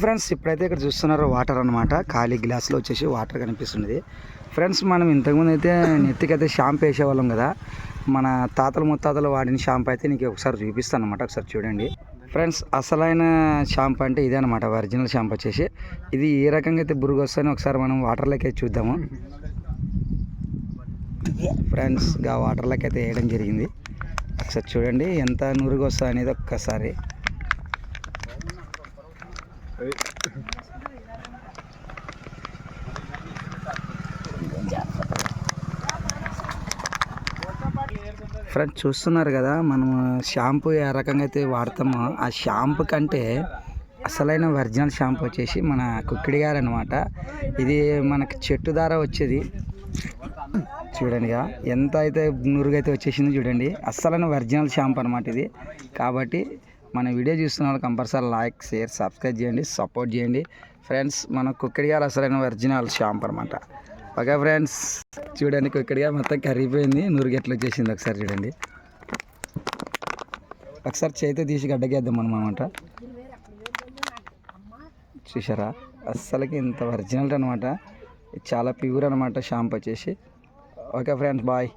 Friends ఇప్పుడైతే ఇక్కడ చూస్తున్నారు వాటర్ అనమాట. ఖాళీ గ్లాస్లో వచ్చేసి వాటర్ కనిపిస్తుంది. ఫ్రెండ్స్ మనం ఇంతకుముందు అయితే నెత్తికైతే షాంపూ వేసేవాళ్ళం కదా. మన తాతలు ముత్తాతలు వాడిన షాంపూ అయితే నీకు ఒకసారి చూపిస్తాను అనమాట. ఒకసారి చూడండి ఫ్రెండ్స్, అసలైన షాంపూ అంటే ఇదే అనమాట. ఒరిజినల్ షాంపూ వచ్చేసి ఇది ఏ రకంగా అయితే బురుగు వస్తుందో ఒకసారి మనం వాటర్లోకి చూద్దాము ఫ్రెండ్స్. గా వాటర్లోకి అయితే వేయడం జరిగింది. ఒకసారి చూడండి ఎంత నురుగు వస్తుంది అనేది ఒక్కసారి. ఫ్రెండ్స్ చూస్తున్నారు కదా, మనం షాంపూ ఏ రకంగా అయితే వాడతామో ఆ షాంపూ కంటే అసలైన ఒరిజినల్ షాంపూ వచ్చేసి మన కుక్కిడి గారు అనమాట. ఇది మనకి చెట్టు ద్వారా వచ్చేది. చూడండిగా ఎంత అయితే నురుగు అయితే వచ్చేసింది చూడండి. అసలైన ఒరిజినల్ షాంపూ అనమాట ఇది. కాబట్టి మన వీడియో చూస్తున్న వాళ్ళు కంపల్సరీ లైక్ షేర్ సబ్స్క్రైబ్ చేయండి, సపోర్ట్ చేయండి ఫ్రెండ్స్. మన కుక్కిడి గారు అసలైన ఒరిజినల్ షాంపూ అనమాట. ఓకే ఫ్రెండ్స్, చూడండి కుక్కిడి గారు మొత్తం కరిగిపోయింది, నురుగు ఎట్లా వచ్చేసింది ఒకసారి చూడండి. ఒకసారి చేతితో తీసి గడ్డకేద్దాం మనం అనమాట. చూసారా అస్సలకి ఇంత ఒరిజినల్ అనమాట. చాలా ప్యూర్ అనమాట షాంపూ వచ్చేసి. Okay friends, bye.